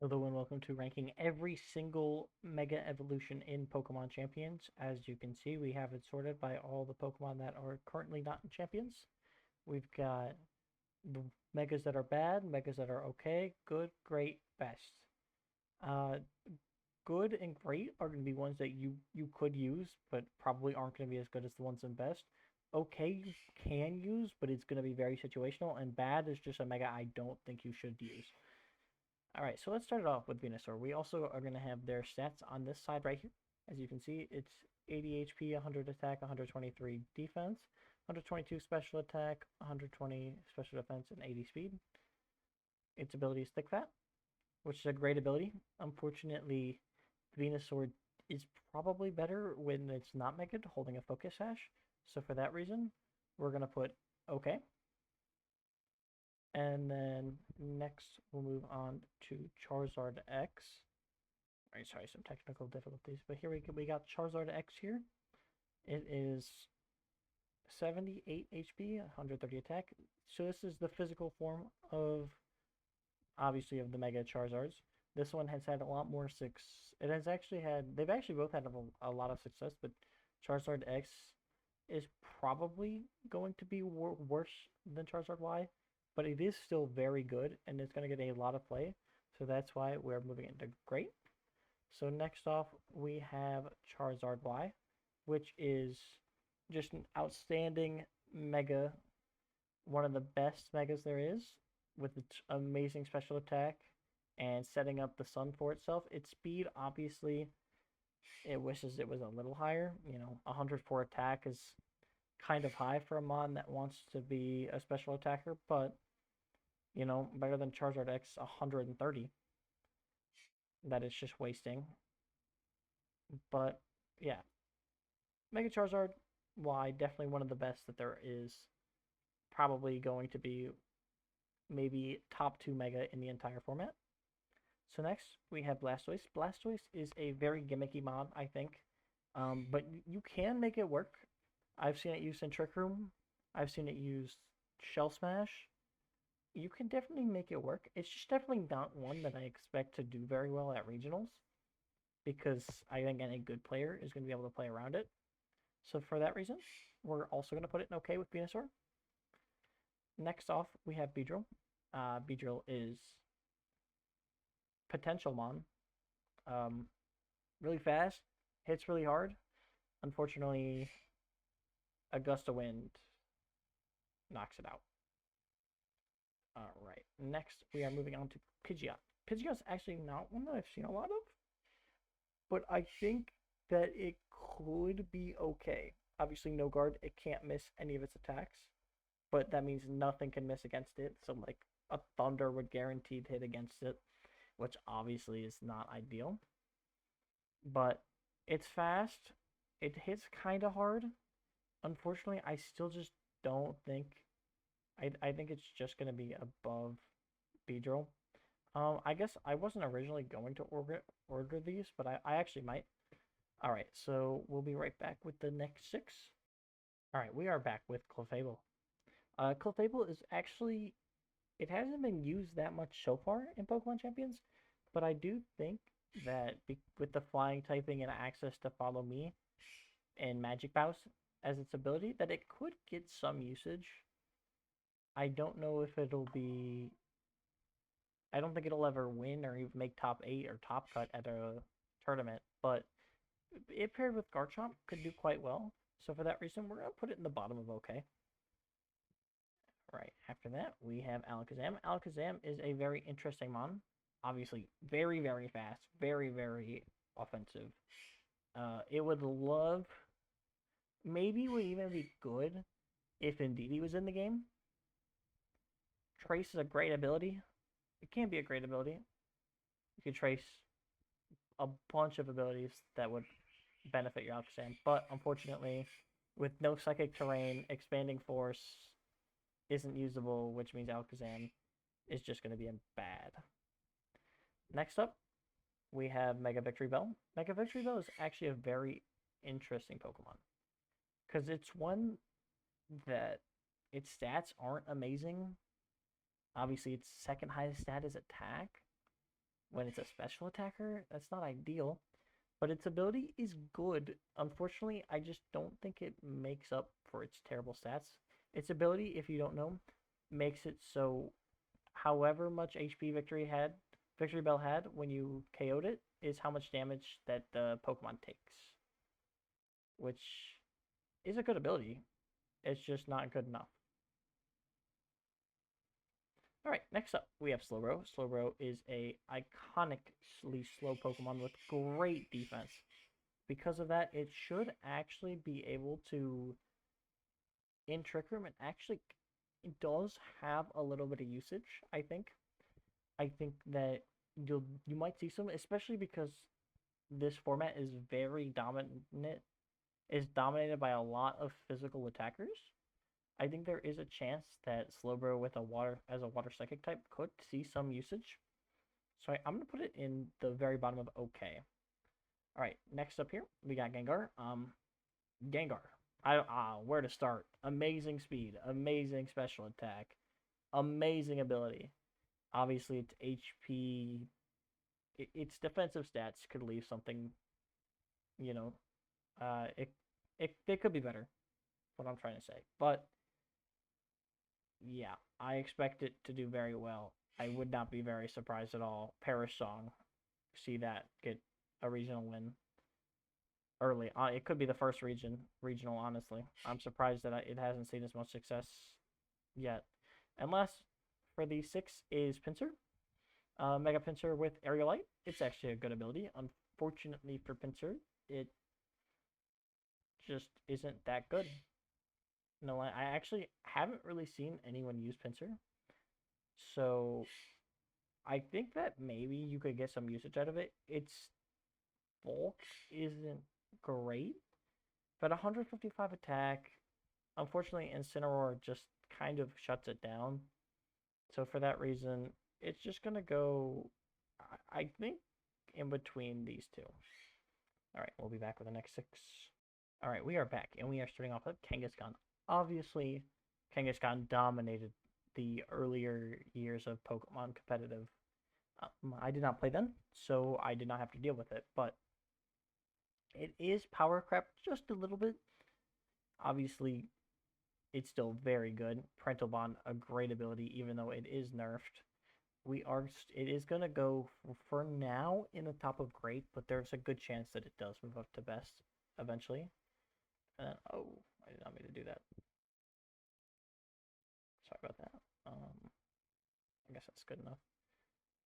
Hello and welcome to ranking every single Mega Evolution in Pokemon Champions. As you can see, we have it sorted by all the Pokemon that are currently not in Champions. We've got the Megas that are bad, Megas that are okay, good, great, best. Uh, Good and great are going to be ones that you could use, but probably aren't going to be as good as the ones in best. Okay, you can use, but it's going to be very situational, and bad is just a Mega I don't think you should use. Alright, so let's start it off with Venusaur. We also are going to have their stats on this side right here. As you can see, it's 80 HP, 100 attack, 123 defense, 122 special attack, 120 special defense, and 80 speed. Its ability is Thick Fat, which is a great ability. Unfortunately, Venusaur is probably better when it's not Mega, holding a Focus Sash. So for that reason, we're going to put OK. And then next, we'll move on to Charizard X. All right, sorry, some technical difficulties, but here we got Charizard X here. It is 78 HP, 130 attack. So this is the physical form of, obviously, of the Mega Charizards. This one has had a lot more It has actually had, they've actually both had a lot of success, but Charizard X is probably going to be worse than Charizard Y, but it is still very good, and it's going to get a lot of play, so that's why we're moving into great. So next off, we have Charizard Y, which is just an outstanding Mega, one of the best Megas there is, with its amazing special attack and setting up the sun for itself. Its speed, obviously, it wishes it was a little higher. 104 attack is kind of high for a mon that wants to be a special attacker, but, better than Charizard X 130. That is just wasting. But, yeah. Mega Charizard Y, definitely one of the best that there is. Probably going to be maybe top 2 Mega in the entire format. So next, we have Blastoise. Blastoise is a very gimmicky mod, I think. But you can make it work. I've seen it used in Trick Room. I've seen it used Shell Smash. You can definitely make it work. It's just definitely not one that I expect to do very well at regionals, because I think any good player is going to be able to play around it. So for that reason, we're also going to put it in OK with Venusaur. Next off, we have Beedrill. Beedrill is potential mon. Really fast, hits really hard. Unfortunately, a gust of wind knocks it out. All right, next we are moving on to Pidgeot. Pidgeot's actually not one that I've seen a lot of, but I think that it could be okay. Obviously, no guard, it can't miss any of its attacks, but that means nothing can miss against it. So, like, a Thunder would guaranteed hit against it, which obviously is not ideal. But it's fast. It hits kind of hard. Unfortunately, I still just don't think. I think it's just going to be above Beedrill. I guess I wasn't originally going to order these, but I actually might. All right, so we'll be right back with the next 6. All right, we are back with Clefable. Clefable is actually, it hasn't been used that much so far in Pokemon Champions, but I do think that with the flying typing and access to Follow Me and Magic Bounce as its ability, that it could get some usage. I don't know if it'll be. I don't think it'll ever win or even make top 8 or top cut at a tournament, but it paired with Garchomp could do quite well. So for that reason, we're going to put it in the bottom of OK. Right, after that, we have Alakazam. Alakazam is a very interesting mon. Obviously, very, very fast, very, very offensive. It would love, maybe would even be good if Indeedee was in the game. Trace is a great ability. It can be a great ability. You could trace a bunch of abilities that would benefit your Alakazam, but unfortunately, with no Psychic Terrain, Expanding Force isn't usable, which means Alakazam is just going to be bad. Next up, we have Mega Victory Bell. Mega Victory Bell is actually a very interesting Pokemon, because it's one that its stats aren't amazing. Obviously, its second highest stat is attack, when it's a special attacker, that's not ideal. But its ability is good. Unfortunately, I just don't think it makes up for its terrible stats. Its ability, if you don't know, makes it so however much HP Victory Bell had when you KO'd it, is how much damage that the Pokemon takes, which is a good ability. It's just not good enough. All right, next up we have Slowbro. Slowbro is a iconically slow Pokemon with great defense. Because of that, it should actually be able to in Trick Room. It does have a little bit of usage. I think that you might see some, especially because this format is very dominant. Is dominated by a lot of physical attackers. I think there is a chance that Slowbro with a water psychic type could see some usage. So I'm gonna put it in the very bottom of okay. All right, next up here we got Gengar. Gengar. Where to start? Amazing speed, amazing special attack, amazing ability. Obviously, its HP, its defensive stats could leave something. You know, it could be better. What I'm trying to say, but yeah, I expect it to do very well. I would not be very surprised at all. Parish Song, see that get a regional win early. It could be the first regional. Honestly, I'm surprised that it hasn't seen as much success yet. And last for the 6 is Pinsir. Mega Pinsir with Aerial Light. It's actually a good ability. Unfortunately for Pinsir, it just isn't that good. No, I actually haven't really seen anyone use Pinsir. So I think that maybe you could get some usage out of it. Its bulk isn't great, but 155 attack, unfortunately, Incineroar just kind of shuts it down. So for that reason, it's just going to go, I think, in between these two. All right, we'll be back with the next 6. All right, we are back, and we are starting off with Kangaskhan. Obviously, Kangaskhan dominated the earlier years of Pokemon competitive. I did not play then, so I did not have to deal with it, but it is power crept just a little bit. Obviously, it's still very good. Parental Bond, a great ability, even though it is nerfed. It is going to go for now in the top of great, but there's a good chance that it does move up to best eventually. And then, oh, I did not mean to do that. Sorry about that. I guess that's good enough.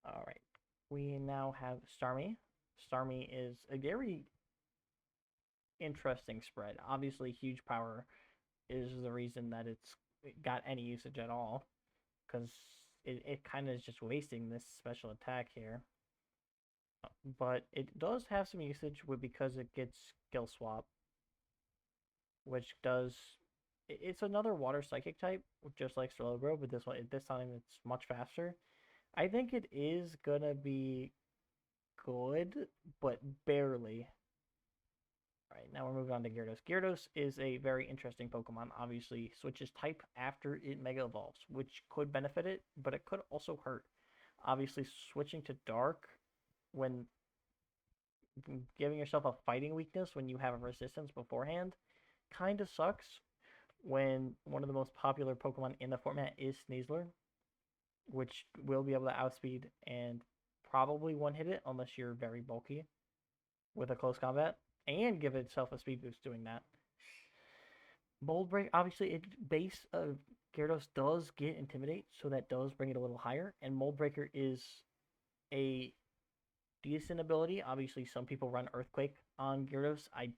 All right. We now have Starmie. Starmie is a very interesting spread. Obviously, huge power is the reason that it got any usage at all, because it kind of is just wasting this special attack here. But it does have some usage because it gets Skill Swap, which does. It's another water psychic type, just like Slowbro, but this time it's much faster. I think it is gonna be good, but barely. Alright, now we're moving on to Gyarados. Gyarados is a very interesting Pokemon. Obviously, switches type after it Mega Evolves, which could benefit it, but it could also hurt. Obviously, switching to Dark when giving yourself a fighting weakness when you have a resistance beforehand kind of sucks when one of the most popular Pokemon in the format is Sneasler, which will be able to outspeed and probably one-hit it unless you're very bulky with a close combat, and give itself a speed boost doing that. Mold Break, obviously, base of Gyarados does get Intimidate, so that does bring it a little higher, and Mold Breaker is a decent ability. Obviously, some people run Earthquake on Gyarados. I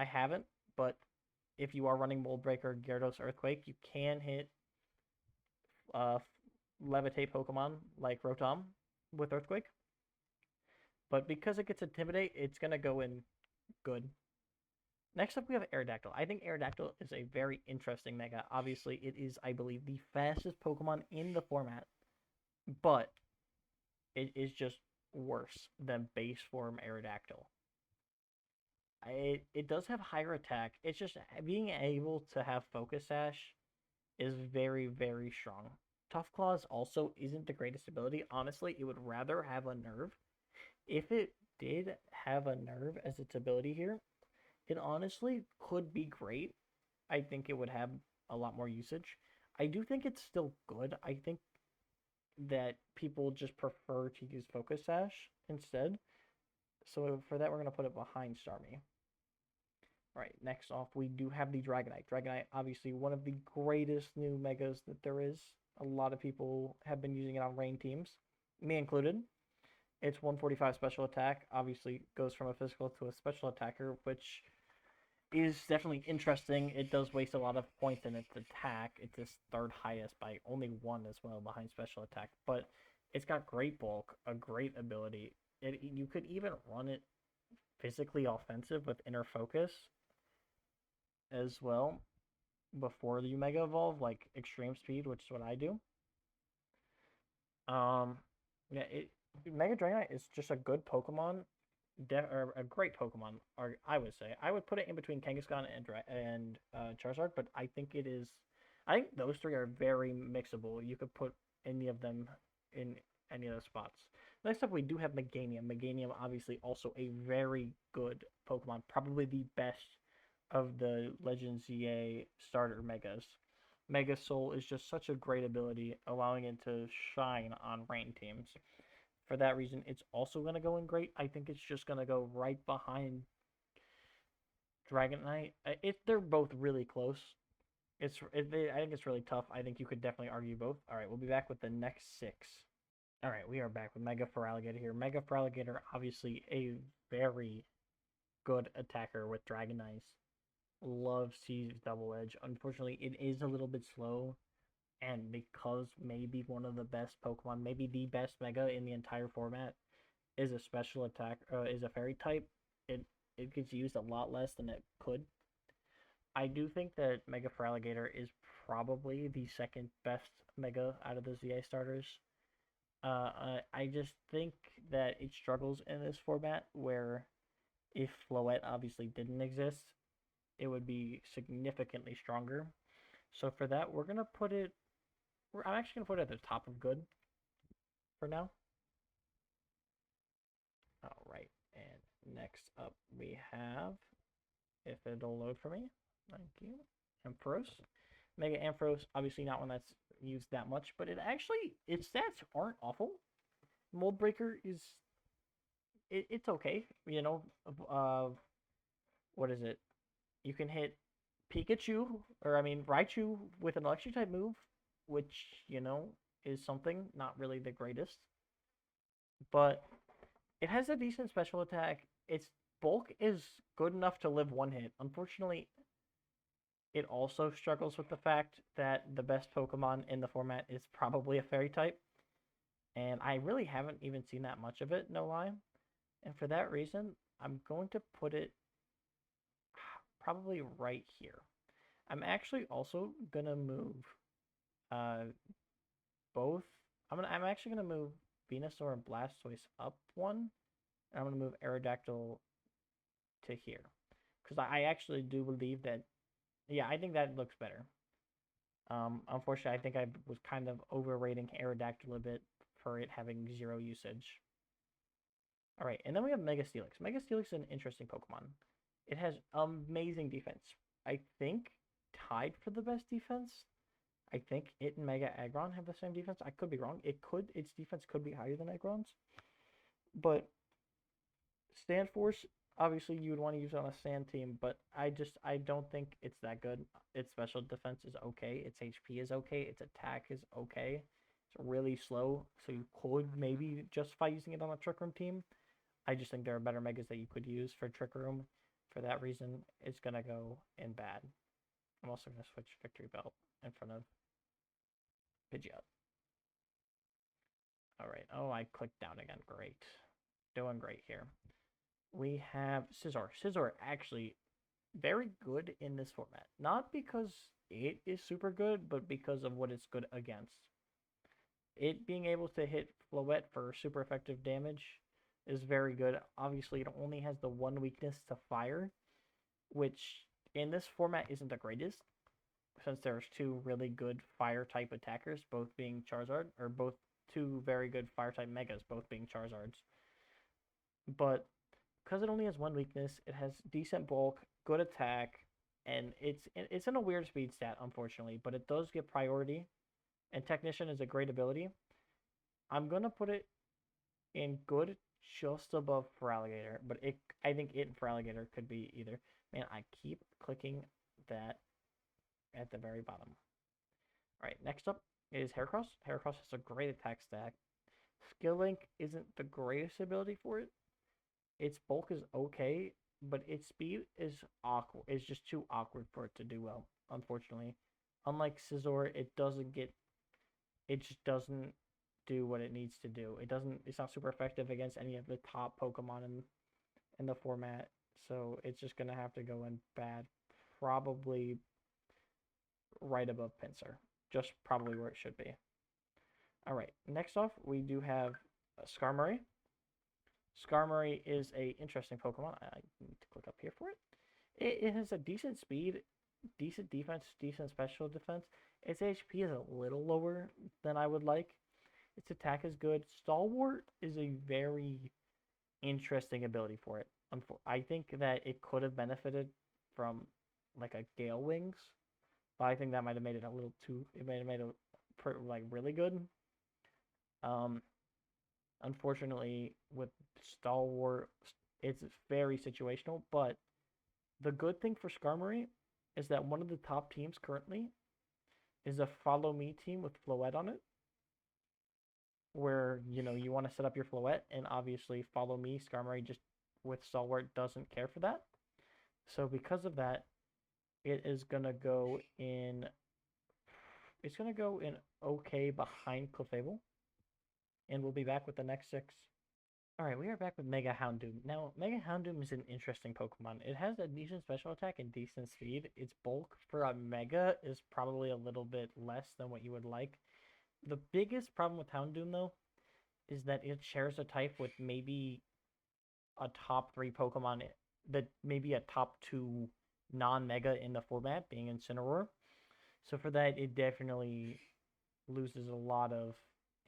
haven't, but if you are running Mold Breaker, Gyarados, Earthquake, you can hit Levitate Pokemon like Rotom with Earthquake. But because it gets Intimidate, it's going to go in good. Next up, we have Aerodactyl. I think Aerodactyl is a very interesting Mega. Obviously, it is, I believe, the fastest Pokemon in the format. But it is just worse than base form Aerodactyl. It does have higher attack. It's just being able to have Focus Sash is very, very strong. Tough Claws also isn't the greatest ability. Honestly, it would rather have a nerve. If it did have a nerve as its ability here, it honestly could be great. I think it would have a lot more usage. I do think it's still good. I think that people just prefer to use Focus Sash instead. So for that, we're going to put it behind Starmie. All right, next off, we do have the Dragonite. Dragonite, obviously, one of the greatest new megas that there is. A lot of people have been using it on rain teams, me included. It's 145 special attack. Obviously, goes from a physical to a special attacker, which is definitely interesting. It does waste a lot of points in its attack. It's its third highest by only one as well behind special attack. But it's got great bulk, a great ability. You could even run it physically offensive with inner focus as well before you mega evolve, like extreme speed, which is what I do. Um, yeah, Mega Dragonite is just a good Pokemon, or a great Pokemon, or I would say I would put it in between Kangaskhan and Charizard, but I think it is. I think those three are very mixable. You could put any of them in any of those spots. Next up, we do have Meganium. Meganium, obviously, also a very good Pokemon, probably the best of the Legends ZA starter Megas. Mega Soul is just such a great ability, allowing it to shine on rain teams. For that reason, it's also going to go in great. I think it's just going to go right behind Dragonite. They're both really close. I think it's really tough. I think you could definitely argue both. All right, we'll be back with the next six. All right, we are back with Mega Feraligatr here. Mega Feraligatr, obviously a very good attacker with Dragon Eyes. Loves to use Double Edge. Unfortunately, it is a little bit slow, and because maybe one of the best Pokemon, maybe the best Mega in the entire format, is a special attack, is a Fairy type, it gets used a lot less than it could. I do think that Mega Feraligatr is probably the second best Mega out of the ZA starters. I just think that it struggles in this format where if Floette obviously didn't exist, it would be significantly stronger. So for that, we're gonna put it. I'm actually gonna put it at the top of good for now. All right, and next up we have, if it'll load for me, thank you, Ampharos. Mega Ampharos, obviously not one that's used that much, but its stats aren't awful. Mold Breaker is, it's okay. You know, what is it? You can hit Pikachu, or I mean Raichu with an electric type move, which, is something, not really the greatest. But it has a decent special attack. Its bulk is good enough to live one hit. Unfortunately, it also struggles with the fact that the best Pokemon in the format is probably a Fairy type. And I really haven't even seen that much of it, no lie. And for that reason, I'm going to put it probably right here. I'm actually also gonna move uh both. I'm actually gonna move Venusaur and Blastoise up one, and I'm gonna move Aerodactyl to here, because I actually do believe that. Yeah, I think that looks better. Unfortunately, I think I was kind of overrating Aerodactyl a bit for it having zero usage. All right, and then we have Mega Steelix. Mega Steelix is an interesting Pokemon. It has amazing defense. I think tied for the best defense. I think it and Mega Aggron have the same defense. I could be wrong. Its defense could be higher than Aggron's. But Stand Force, obviously you would want to use it on a sand team, but I don't think it's that good. Its special defense is okay. Its HP is okay. Its attack is okay. It's really slow, so you could maybe justify using it on a Trick Room team. I just think there are better megas that you could use for Trick Room. For that reason, it's gonna go in bad. I'm also gonna switch Victory Belt in front of Pidgeot. Alright, oh, I clicked down again. Great. Doing great here. We have Scizor. Scizor actually very good in this format. Not because it is super good, but because of what it's good against. It being able to hit Floette for super effective damage is very good. Obviously, it only has the one weakness to fire, which in this format isn't the greatest. since there's two really good fire type attackers, both being Charizard, or both two very good fire type megas, both being Charizards. But because it only has one weakness, it has decent bulk, good attack, and it's in a weird speed stat, unfortunately, but it does get priority, and Technician is a great ability. I'm gonna put it in good, just above Feraligatr, but I think it and Feraligatr could be either. Man, I keep clicking that at the very bottom. All right, next up is Heracross. Heracross has a great attack stack. Skill Link isn't the greatest ability for it. Its bulk is okay, but its speed is awkward. It's just too awkward for it to do well, unfortunately. Unlike Scizor, it just doesn't do what it needs to do. It's not super effective against any of the top Pokemon in the format. So it's just gonna have to go in bad, probably right above Pinsir. Just probably where it should be. All right, next off, we do have Skarmory. Skarmory is a interesting Pokemon. I need to click up here for it. It has a decent speed, decent defense, decent special defense. Its HP is a little lower than I would like. Its attack is good. Stalwart is a very interesting ability for it. I think that it could have benefited from like a Gale Wings, but I think that might have made it a little too. It might have made it like really good. Unfortunately, with Stalwart, it's very situational. But the good thing for Skarmory is that one of the top teams currently is a Follow Me team with Floette on it, where you want to set up your Floette, and obviously Follow Me Skarmory just with Stalwart doesn't care for that. So because of that, it is gonna go in. It's gonna go in okay behind Clefable, and we'll be back with the next 6. All right, we are back with Mega Houndoom. Now, Mega Houndoom is an interesting Pokemon. It has a decent special attack and decent speed. Its bulk for a Mega is probably a little bit less than what you would like. The biggest problem with Houndoom, though, is that it shares a type with maybe a top 3 Pokemon, that maybe a top 2 non-Mega in the format, being Incineroar. So for that, it definitely loses a lot of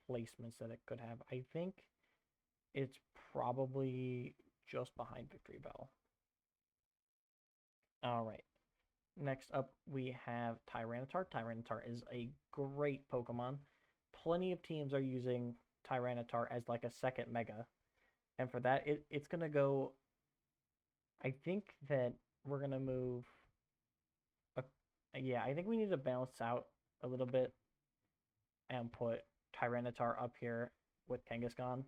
placements that it could have. I think it's probably just behind Victory Bell. All right. Next up, we have Tyranitar. Tyranitar is a great Pokemon. Plenty of teams are using Tyranitar as like a second Mega. And for that, it's going to go... I think that we're going to move... yeah, I think we need to balance out a little bit and put Tyranitar up here with Kangaskhan.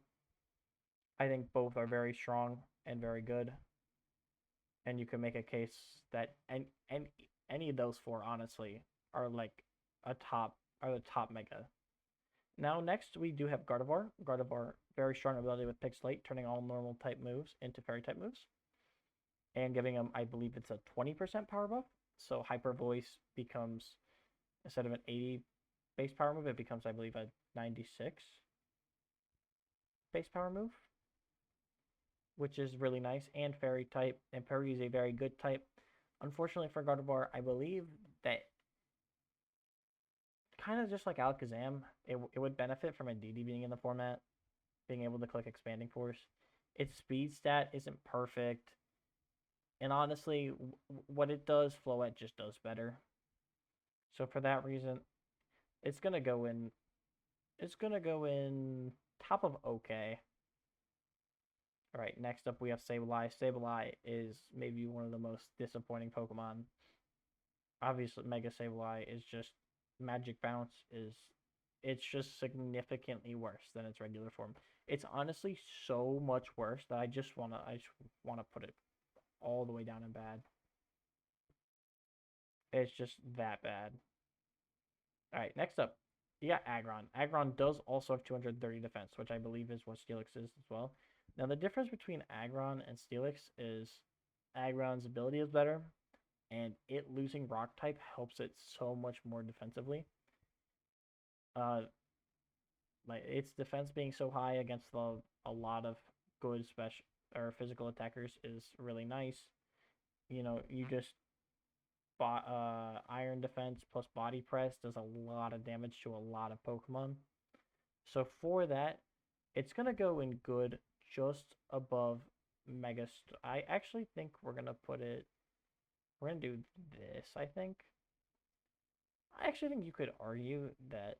I think both are very strong and very good. And you can make a case that any of those 4, honestly, are like the top Mega. Now, next, we do have Gardevoir. Gardevoir, very strong ability with Pixelate, turning all normal type moves into fairy type moves. And giving him, I believe it's a 20% power buff. So Hyper Voice becomes, instead of an 80 base power move, it becomes, I believe, a 96 base power move, which is really nice, and fairy type. And Perry is a very good type. Unfortunately for Gardevoir, I believe that kind of just like Alakazam, it would benefit from a DD being in the format, being able to click Expanding Force. Its speed stat isn't perfect, and honestly, what it does, Floette just does better. So for that reason, it's gonna go in. It's gonna go in top of okay. All right, next up we have Sableye. Sableye is maybe one of the most disappointing Pokemon. Obviously, Mega Sableye is just Magic Bounce it's just significantly worse than its regular form. It's honestly so much worse that I just wanna put it all the way down in bad. It's just that bad. All right, next up, you got Aggron. Aggron does also have 230 defense, which I believe is what Steelix is as well. Now, the difference between Aggron and Steelix is Aggron's ability is better, and it losing Rock type helps it so much more defensively. Like its defense being so high against a lot of good special or physical attackers is really nice. You just iron defense plus body press does a lot of damage to a lot of Pokemon. So for that, it's gonna go in good just above Mega. I actually think we're gonna put it. We're gonna do this. I actually think you could argue that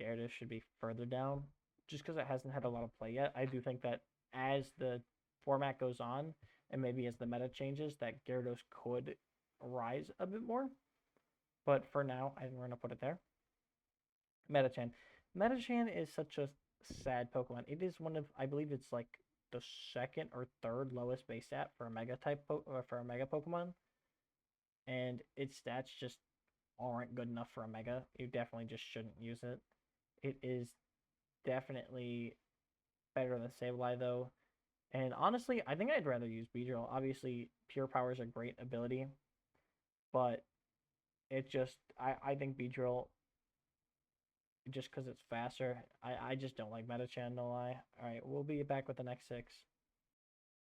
Gyarados should be further down, just because it hasn't had a lot of play yet. I do think that as the format goes on, and maybe as the meta changes, that Gyarados could rise a bit more. But for now, I think we're gonna put it there. Metachan. Metachan is such a sad Pokemon. It is one of, I believe it's like the second or third lowest base stat for a Mega for a Mega Pokemon, and its stats just aren't good enough for a Mega. You definitely just shouldn't use it. It is definitely better than Sableye though, and honestly, I think I'd rather use Beedrill. Obviously, Pure Power is a great ability, but it just I think Beedrill, just because it's faster. I just don't like Metachan, no lie. Alright, we'll be back with the next 6.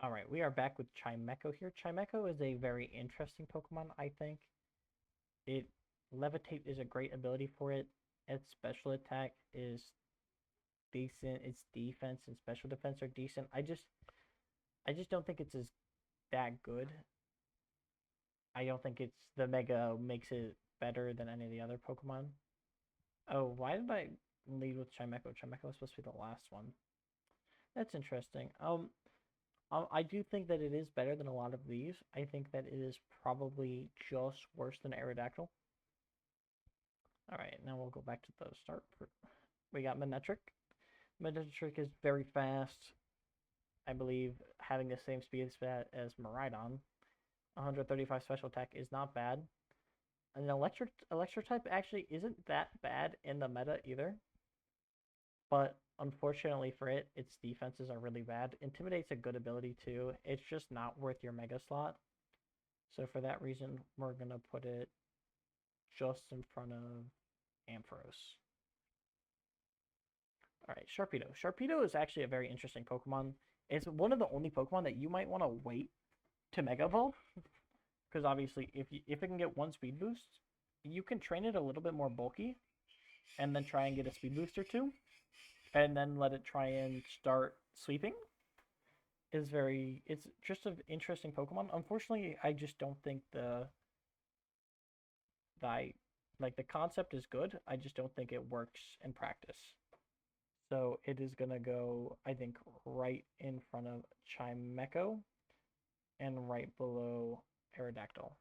Alright, we are back with Chimecho here. Chimecho is a very interesting Pokemon, I think. It Levitate is a great ability for it. Its special attack is decent. Its defense and special defense are decent. I just don't think it's as that good. I don't think it's the Mega makes it better than any of the other Pokemon. Oh, why did I lead with Chimecho? Chimecho was supposed to be the last one. That's interesting. I do think that it is better than a lot of these. I think that it is probably just worse than Aerodactyl. Alright, now we'll go back to the start. We got Manectric. Manectric is very fast. I believe having the same speed as Miraidon. 135 special attack is not bad. An electric type actually isn't that bad in the meta either. But unfortunately for it, its defenses are really bad. Intimidate's a good ability too. It's just not worth your Mega slot. So for that reason, we're going to put it just in front of Ampharos. Alright, Sharpedo. Sharpedo is actually a very interesting Pokemon. It's one of the only Pokemon that you might want to wait to Mega Evolve. Because obviously, if it can get one speed boost, you can train it a little bit more bulky, and then try and get a speed boost or two, and then let it try and start sweeping. It's just an interesting Pokemon. Unfortunately, I just don't think the concept is good. I just don't think it works in practice. So it is gonna go, I think, right in front of Chimecho, and right below Aerodactyl.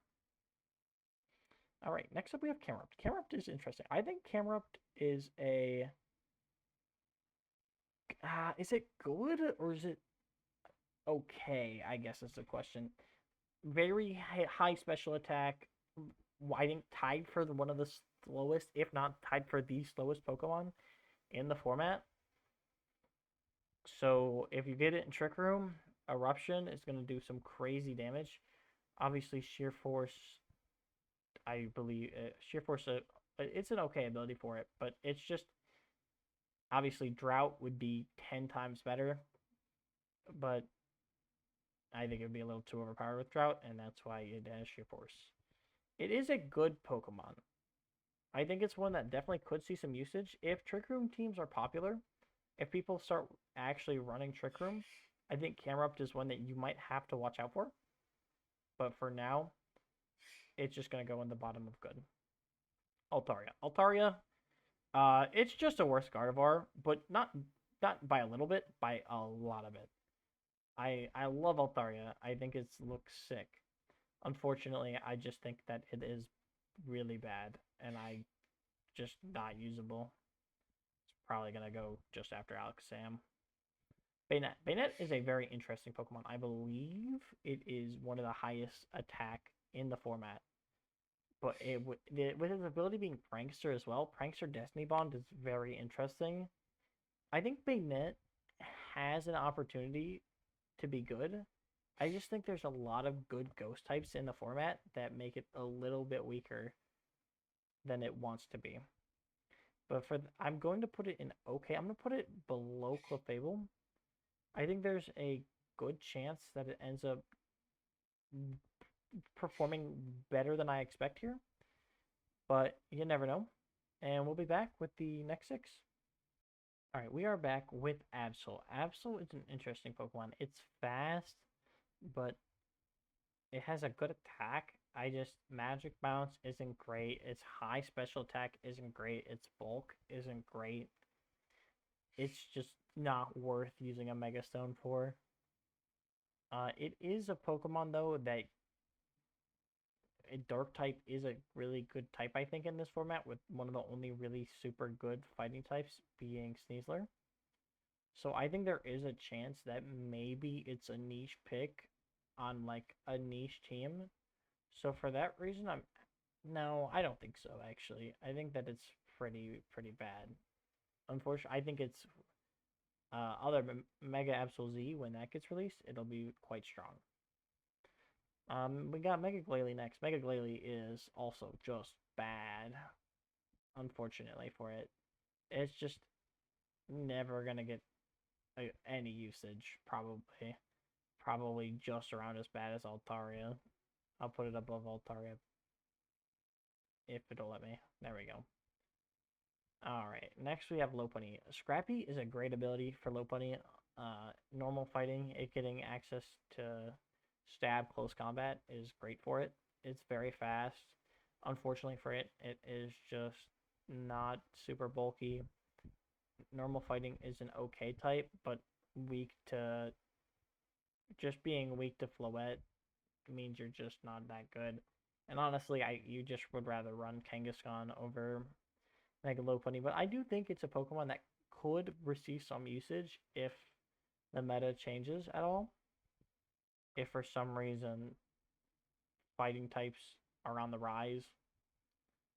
All right, next up we have Camerupt. Camerupt is interesting. I think Camerupt is a... is it good or is it okay, I guess is the question. Very high special attack. I think tied for one of the slowest, if not tied for the slowest Pokemon in the format. So if you get it in Trick Room, Eruption is going to do some crazy damage. Obviously, Sheer Force, I believe, Sheer Force, it's an okay ability for it, but it's just, obviously, Drought would be 10 times better, but I think it would be a little too overpowered with Drought, and that's why it has Sheer Force. It is a good Pokemon. I think it's one that definitely could see some usage. If Trick Room teams are popular, if people start actually running Trick Room, I think Camerupt is one that you might have to watch out for. But for now, it's just going to go in the bottom of good. Altaria. Altaria, it's just a worse Gardevoir, but not by a little bit, by a lot of it. I love Altaria. I think it looks sick. Unfortunately, I just think that it is really bad, and just not usable. It's probably going to go just after Alakazam. Bayonet. Bayonet is a very interesting Pokemon. I believe it is one of the highest attack in the format. But with its ability being Prankster as well, Prankster Destiny Bond is very interesting. I think Bayonet has an opportunity to be good. I just think there's a lot of good ghost types in the format that make it a little bit weaker than it wants to be. But I'm going to put it in okay. I'm going to put it below Clefable. I think there's a good chance that it ends up performing better than I expect here, but you never know. And we'll be back with the next six. All right, we are back with Absol. Absol is an interesting Pokemon. It's fast, but it has a good attack. I just Magic Bounce isn't great. Its high special attack isn't great. Its bulk isn't great. It's just not worth using a Mega Stone for. It is a Pokemon though that a Dark type is a really good type, I think, in this format, with one of the only really super good fighting types being Sneasler. So I think there is a chance that maybe it's a niche pick on like a niche team. So for that reason, I'm no, I don't think so actually. I think that it's pretty bad. Unfortunately, I think it's other Mega Absol Z when that gets released, it'll be quite strong. We got Mega Glalie next. Mega Glalie is also just bad, unfortunately for it. It's just never gonna get any usage, probably. Probably just around as bad as Altaria. I'll put it above Altaria if it'll let me. There we go. Alright, next we have Lopunny. Scrappy is a great ability for Lopunny. Normal fighting, it getting access to stab close combat is great for it. It's very fast. Unfortunately for it, it is just not super bulky. Normal fighting is an okay type, but weak to just being weak to Floette means you're just not that good. And honestly, you just would rather run Kangaskhan over Mega Lopunny, but I do think it's a Pokemon that could receive some usage if the meta changes at all. If for some reason fighting types are on the rise,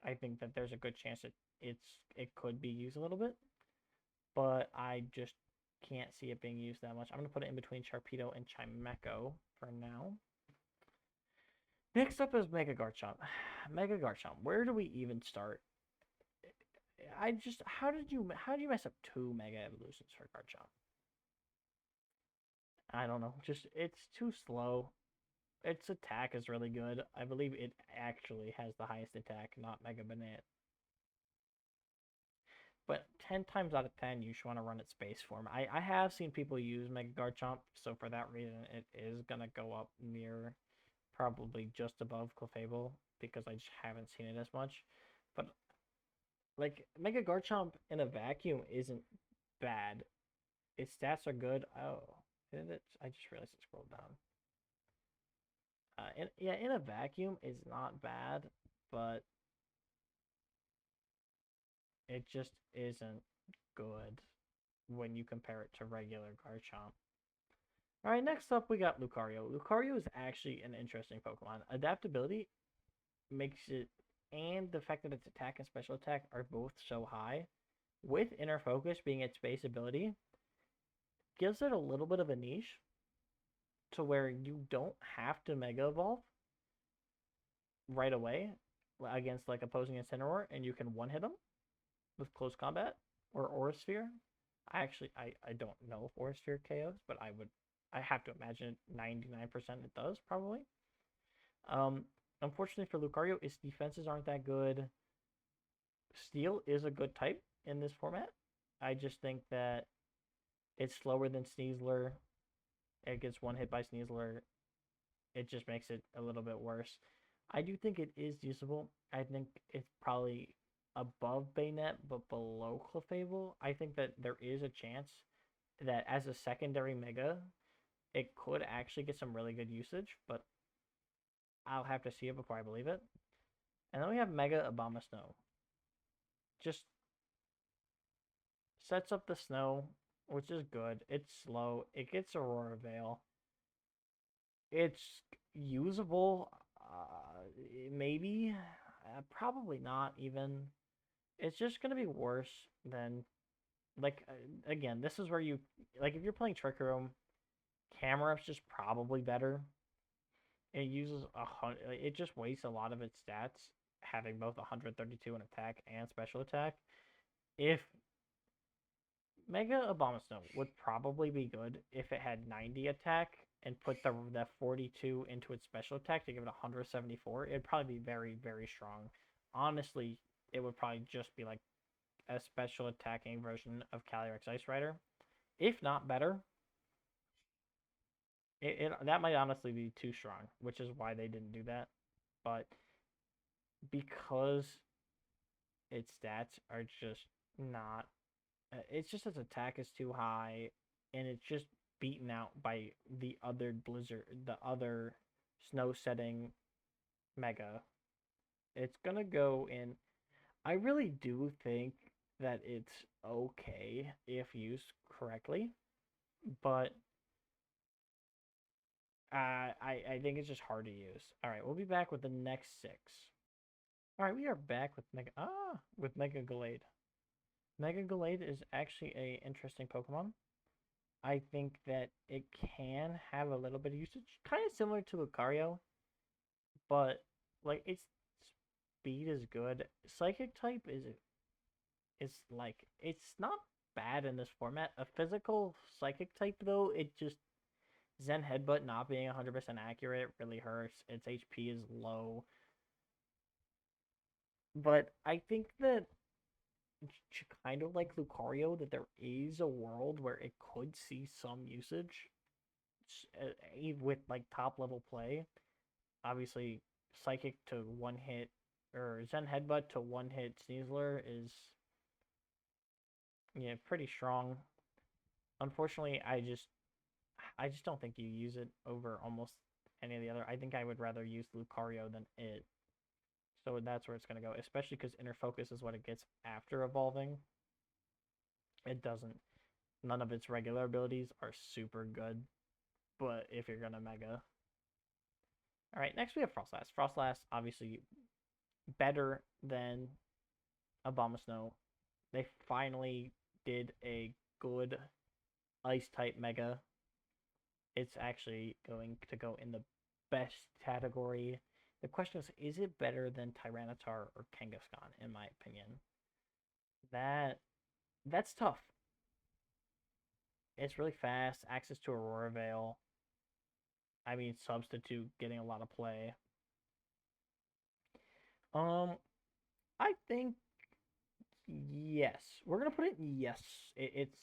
I think that there's a good chance that it could be used a little bit, but I just can't see it being used that much. I'm going to put it in between Sharpedo and Chimecho for now. Next up is Mega Garchomp. Mega Garchomp, where do we even start? How did you mess up two Mega Evolutions for Garchomp? I don't know. Just it's too slow. Its attack is really good. I believe it actually has the highest attack, not Mega Banette. But 10 times out of 10, you should want to run its space form. I have seen people use Mega Garchomp, so for that reason, it is going to go up near probably just above Clefable because I just haven't seen it as much. But like Mega Garchomp in a vacuum isn't bad. Its stats are good. Oh, I just realized it scrolled down. In a vacuum is not bad, but it just isn't good when you compare it to regular Garchomp. All right, next up we got Lucario. Lucario is actually an interesting Pokemon. Adaptability makes it, and the fact that its attack and special attack are both so high, with Inner Focus being its base ability, gives it a little bit of a niche to where you don't have to Mega Evolve right away against like opposing Incineroar, and you can one-hit them with close combat or Aura Sphere. I don't know if Aura Sphere KOs, but I have to imagine 99% it does probably. Unfortunately for Lucario, its defenses aren't that good. Steel is a good type in this format. I just think that it's slower than Sneasler. It gets one hit by Sneasler. It just makes it a little bit worse. I do think it is usable. I think it's probably above Bayonet, but below Clefable. I think that there is a chance that as a secondary Mega, it could actually get some really good usage, but I'll have to see it before I believe it. And then we have Mega Abomasnow. Just sets up the snow, which is good. It's slow. It gets Aurora Veil. It's usable, maybe, probably not even. It's just gonna be worse than, like, again, this is where you, like, if you're playing Trick Room, Camerup's just probably better. It uses it just wastes a lot of its stats, having both 132 in attack and special attack. If Mega Abomasnow would probably be good if it had 90 attack and put the 42 into its special attack to give it 174, it'd probably be very, very strong. Honestly, it would probably just be like a special attacking version of Calyrex Ice Rider, if not better. That might honestly be too strong, which is why they didn't do that. But because its stats are just not, it's just its attack is too high, and it's just beaten out by the other snow setting mega. It's gonna go in. I really do think that it's okay if used correctly, but I think it's just hard to use. All right, we'll be back with the next six. All right, we are back with Mega Gallade. Mega Gallade is actually a interesting Pokemon. I think that it can have a little bit of usage, kind of similar to Lucario, but like its speed is good. Psychic type is like it's not bad in this format. A physical psychic type though, it just Zen Headbutt not being 100% accurate really hurts. Its HP is low. But I think that kind of like Lucario, that there is a world where it could see some usage with like top level play. Obviously, Psychic to one hit or Zen Headbutt to one hit Sneasler is pretty strong. Unfortunately, I just don't think you use it over almost any of the other. I think I would rather use Lucario than it. So that's where it's going to go, especially because Inner Focus is what it gets after evolving. It doesn't. None of its regular abilities are super good, but if you're going to Mega. All right, next we have Frostlass. Frostlass, obviously, better than Abomasnow. They finally did a good Ice type Mega. It's actually going to go in the best category. The question is it better than Tyranitar or Kangaskhan, in my opinion? That's tough. It's really fast, access to Aurora Veil. I mean, Substitute getting a lot of play. Um, I think yes. We're gonna put it in yes. It's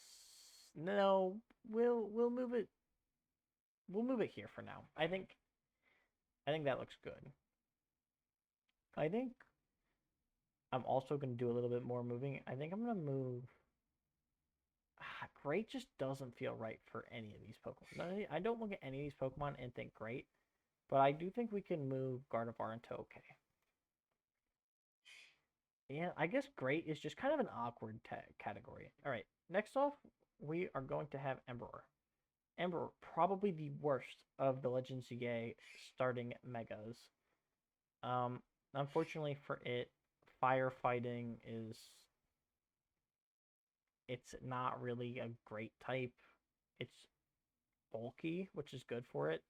no. We'll move it. We'll move it here for now. I think that looks good. I think I'm also gonna do a little bit more moving. I think I'm gonna move. Great just doesn't feel right for any of these Pokemon. I don't look at any of these Pokemon and think great, but I do think we can move Gardevoir into okay. Yeah, I guess great is just kind of an awkward category. All right, next off, we are going to have Emperor. Emperor, probably the worst of the Legends CA starting Megas. Um, Unfortunately for it, firefighting is it's not really a great type. It's bulky, which is good for it.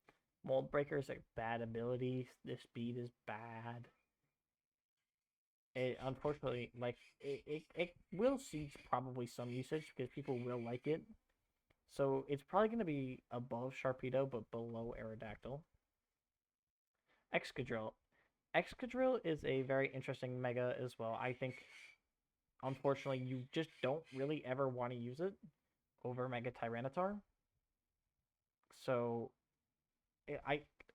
Mold Breaker is a bad ability. The speed is bad. It unfortunately it will see probably some usage because people will like it. So it's probably going to be above Sharpedo but below Aerodactyl. Excadrill. Excadrill is a very interesting mega as well. I think unfortunately you just don't really ever want to use it over Mega Tyranitar. So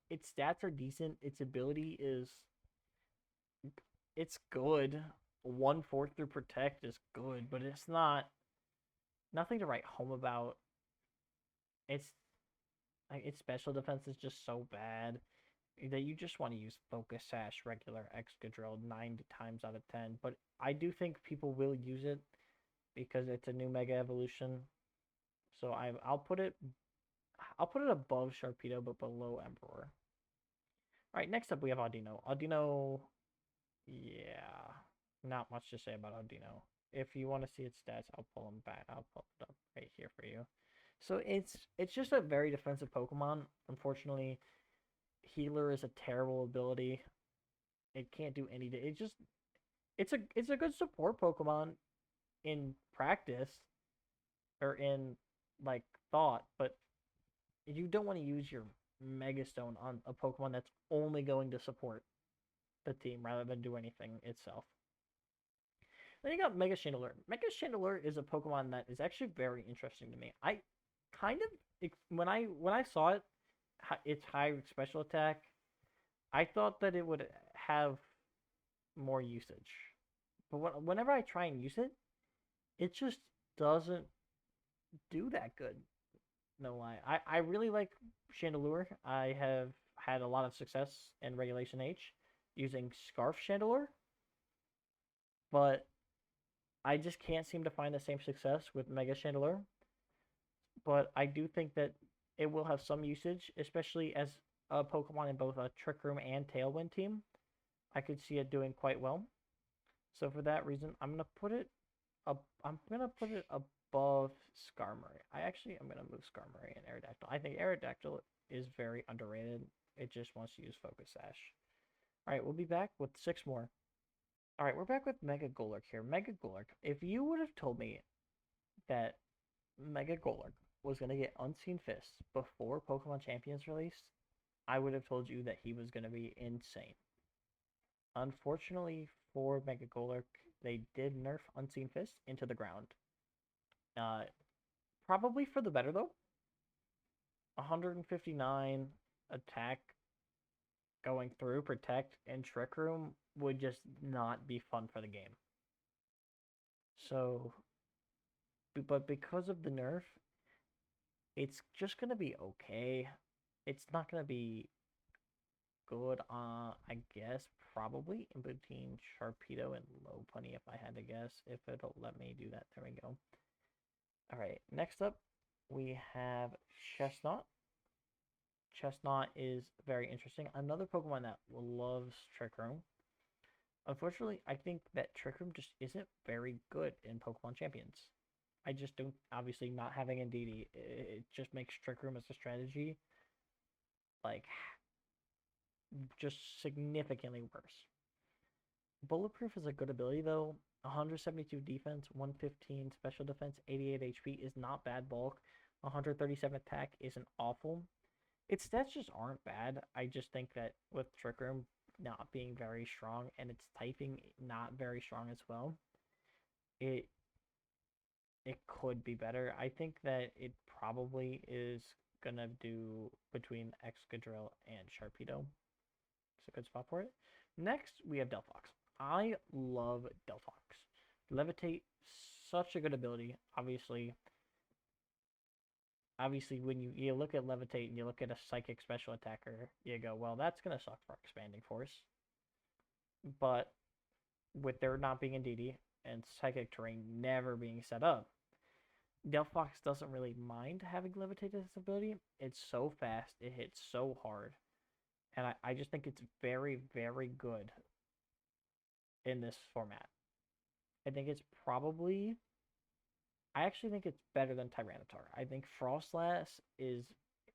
its stats are decent. Its ability is it's good. 1/4 through Protect is good, but it's not nothing to write home about. It's like its special defense is just so bad that you just want to use Focus Sash regular Excadrill 9 times out of 10. But I do think people will use it because it's a new Mega Evolution. So I'll put it above Sharpedo but below Emperor. All right, next up we have Audino. Audino, yeah, not much to say about Audino. If you want to see its stats, I'll pull them back. I'll pull it up right here for you. So it's just a very defensive Pokemon. Unfortunately, Healer is a terrible ability. It can't do any. It's a good support Pokemon in practice or in like thought, but you don't want to use your Mega Stone on a Pokemon that's only going to support the team rather than do anything itself. Then you got Mega Chandelure. Mega Chandelure is a Pokemon that is actually very interesting to me. I kind of when I saw it, its high special attack, I thought that it would have more usage. But whenever I try and use it, it just doesn't do that good. No lie. I really like Chandelure. I have had a lot of success in Regulation H using Scarf Chandelure, but I just can't seem to find the same success with Mega Chandelure. But I do think that it will have some usage, especially as a Pokemon in both a Trick Room and Tailwind team. I could see it doing quite well. So for that reason, I'm gonna put it above Skarmory. I'm gonna move Skarmory and Aerodactyl. I think Aerodactyl is very underrated. It just wants to use Focus Sash. All right, we'll be back with 6 more. All right, we're back with Mega Golurk here. Mega Golurk. If you would have told me that Mega Golurk was gonna get Unseen Fist before Pokemon Champions released, I would have told you that he was gonna be insane. Unfortunately for Mega Golurk, they did nerf Unseen Fist into the ground. Uh, Probably for the better though. 159 attack going through Protect and Trick Room would just not be fun for the game. So, but because of the nerf, it's just gonna be okay. It's not gonna be good. I guess probably in between Sharpedo and Lopunny if I had to guess. If it'll let me do that, there we go. All right, next up we have Chestnut. Chestnut is very interesting. Another Pokemon that loves Trick Room. Unfortunately, I think that Trick Room just isn't very good in Pokemon Champions. I just don't, obviously not having Indeedee, it just makes Trick Room as a strategy, like, just significantly worse. Bulletproof is a good ability though. 172 defense, 115 special defense, 88 HP is not bad bulk. 137 attack isn't awful. Its stats just aren't bad. I just think that with Trick Room not being very strong and its typing not very strong as well, it could be better. I think that it probably is gonna do between Excadrill and Sharpedo. It's a good spot for it. Next, we have Delphox. I love Delphox. Levitate, such a good ability. Obviously, when you look at Levitate and you look at a Psychic Special Attacker, you go, well, that's going to suck for Expanding Force. But with there not being Indeedee and Psychic Terrain never being set up, Delphox doesn't really mind having Levitate as its ability. It's so fast, it hits so hard. And I just think it's very, very good in this format. I think it's probably... I actually think it's better than Tyranitar. I think Frostlass is...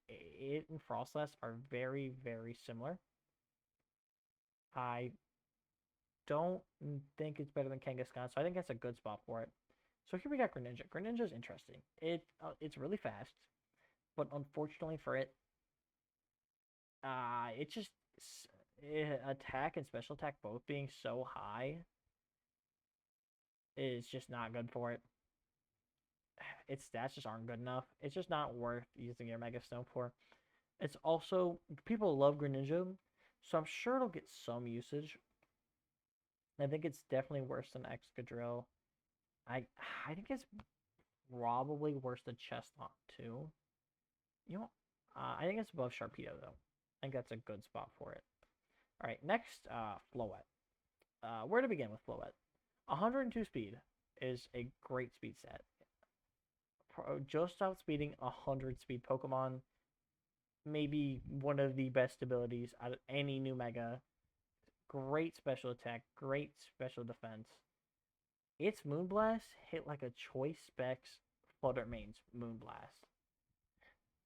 It and Frostlass are very, very similar. I don't think it's better than Kangaskhan, so I think that's a good spot for it. So here we got Greninja. Greninja is interesting. It's really fast, but unfortunately for it, it just... attack and special attack both being so high is just not good for it. Its stats just aren't good enough. It's just not worth using your Mega Stone for. It's also, people love Greninja, so I'm sure it'll get some usage. I think it's definitely worse than Excadrill. I think it's probably worse than Chestnut too. You know, I think it's above Sharpedo though. I think that's a good spot for it. All right, next, Floette. Where to begin with Floette? 102 speed is a great speed stat. Just outspeeding 100 speed Pokemon, maybe one of the best abilities out of any new Mega. Great special attack, great special defense. Its Moonblast hit like a Choice Specs Flutter Mane's Moonblast,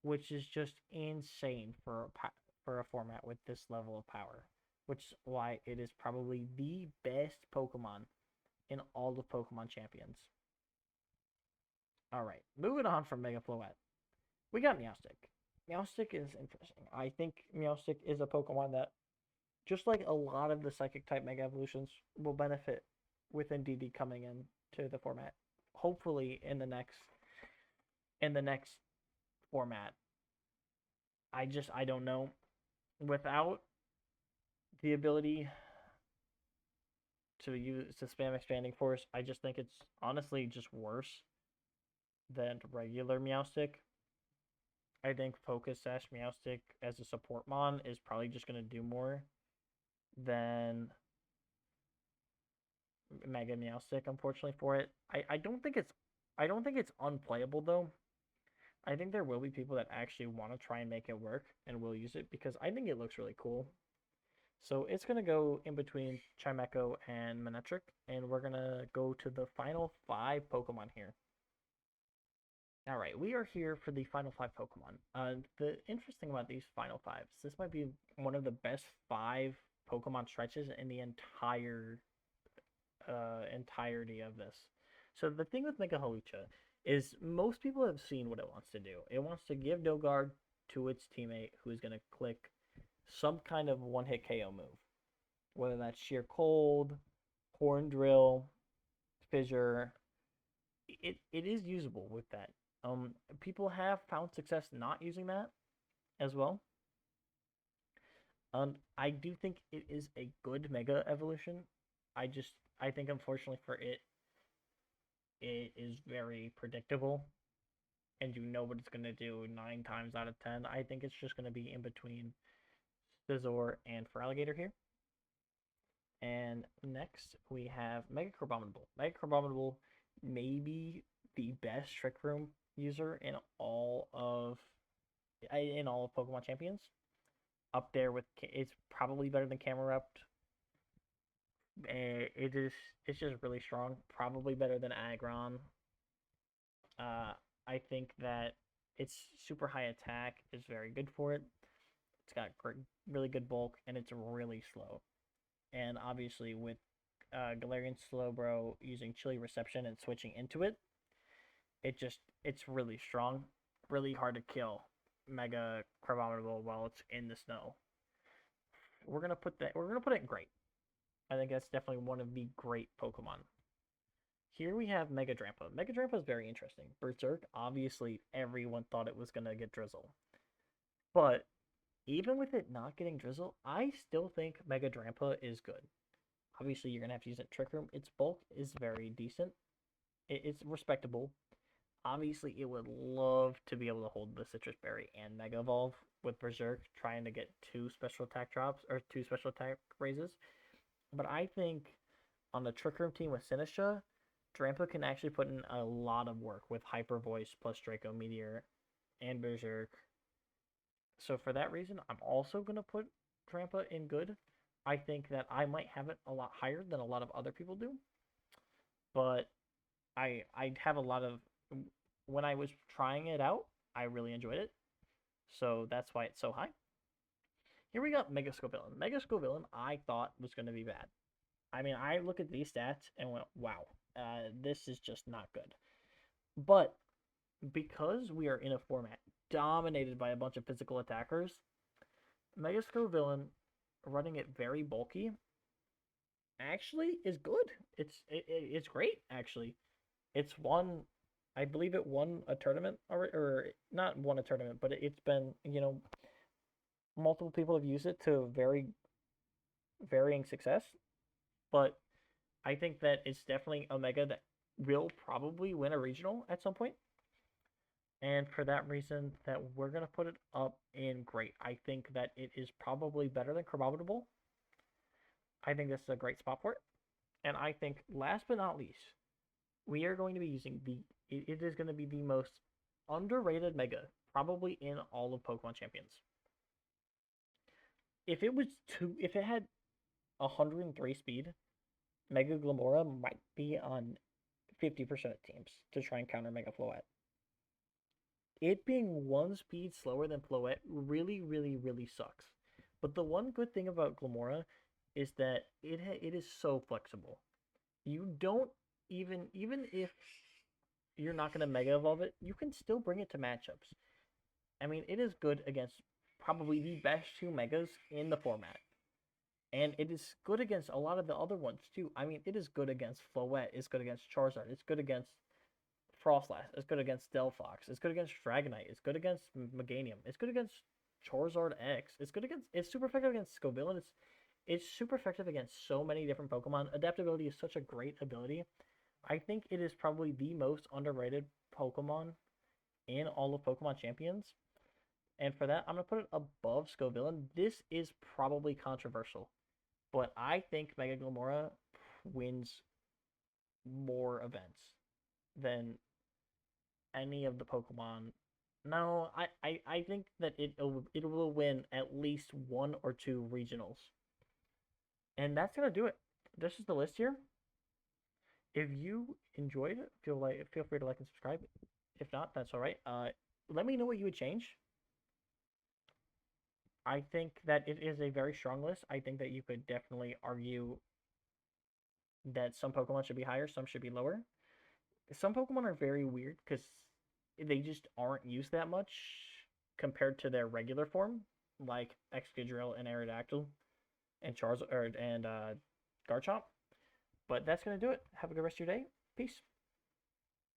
which is just insane for a format with this level of power. Which is why it is probably the best Pokemon in all of Pokemon Champions. Alright, moving on from Mega Floette. We got Meowstic. Meowstic is interesting. I think Meowstic is a Pokemon that, just like a lot of the Psychic type Mega Evolutions, will benefit with Indeedee coming in to the format. Hopefully in the next format. I don't know. Without the ability to spam Expanding Force, I just think it's honestly just worse than regular Meowstic. I think Focus Sash Meowstic as a support mon is probably just gonna do more than Mega Meowstic, unfortunately for it. I don't think it's unplayable though. I think there will be people that actually want to try and make it work and will use it because I think it looks really cool. So it's gonna go in between Chimecho and Manectric, and we're gonna go to the final five Pokemon here. All right, we are here for the final five Pokemon. The interesting about these final fives, this might be one of the best five Pokemon stretches in the entirety of this. So the thing with Mega Hawlucha is most people have seen what it wants to do. It wants to give Guard to its teammate who is going to click some kind of one-hit KO move, whether that's Sheer Cold, Horn Drill, Fissure. It is usable with that. People have found success not using that as well. I do think it is a good Mega Evolution. I think unfortunately for it, it is very predictable, and you know what it's gonna do 9 times out of 10. I think it's just gonna be in between Scizor and Feraligatr here. And next we have Mega Crabominable. Mega Crabominable may be the best Trick Room user in all of Pokemon Champions. Up there with it's probably better than Camerupt. It's just really strong. Probably better than Aggron. I think that its super high attack is very good for it. It's got really good bulk, and it's really slow. And obviously, with Galarian Slowbro using Chilly Reception and switching into it, it's really strong, really hard to kill Mega Crabominable while it's in the snow. We're gonna put it in great. I think that's definitely one of the great Pokemon. Here we have Mega Drampa. Mega Drampa is very interesting. Berserk, obviously, everyone thought it was going to get Drizzle. But even with it not getting Drizzle, I still think Mega Drampa is good. Obviously, you're going to have to use it Trick Room. Its bulk is very decent. It's respectable. Obviously, it would love to be able to hold the Citrus Berry and Mega Evolve with Berserk, trying to get 2 special attack drops or 2 special attack raises. But I think on the Trick Room team with Sinistra, Drampa can actually put in a lot of work with Hyper Voice plus Draco Meteor and Berserk. So for that reason, I'm also going to put Drampa in good. I think that I might have it a lot higher than a lot of other people do. But I have a lot of when I was trying it out, I really enjoyed it. So that's why it's so high. Here we got Mega Scovillain. Mega Scovillain I thought was going to be bad. I mean, I look at these stats and went, wow, this is just not good. But because we are in a format dominated by a bunch of physical attackers, Mega Scovillain running it very bulky actually is good. It's great actually. It's won, I believe it won a tournament or not won a tournament, but it's been multiple people have used it to very varying success. But I think that it's definitely a Mega that will probably win a regional at some point. And for that reason, that we're gonna put it up in great. I think that it is probably better than Crabominable. I think this is a great spot for it. And I think last but not least, we are going to be using it is going to be the most underrated Mega probably in all of Pokemon Champions. If it had 103 speed, Mega Glamora might be on 50% of teams to try and counter Mega Floette. It being 1 speed slower than Floette really, really, really sucks. But the one good thing about Glamora is that it is so flexible. You don't even if you're not going to Mega Evolve it, you can still bring it to matchups. I mean, it is good against probably the best two megas in the format. And it is good against a lot of the other ones too. I mean, it is good against Floette. It's good against Charizard. It's good against Frostlass. It's good against Delphox. It's good against Dragonite. It's good against Meganium. It's good against Charizard X. It's good against. It's super effective against Scovillain. It's super effective against so many different Pokemon. Adaptability is such a great ability. I think it is probably the most underrated Pokemon in all of Pokemon Champions. And for that, I'm going to put it above Scovillain. This is probably controversial, but I think Mega Glamora wins more events than any of the Pokemon. No, I think that it will win at least one or two regionals. And that's gonna do it. This is the list here. If you enjoyed it, feel free to like and subscribe. If not, that's all right. Let me know what you would change. I think that it is a very strong list. I think that you could definitely argue that some Pokemon should be higher, some should be lower. Some Pokemon are very weird because they just aren't used that much compared to their regular form, like Excadrill and Aerodactyl and Charizard and Garchomp. But that's gonna do it. Have a good rest of your day. Peace.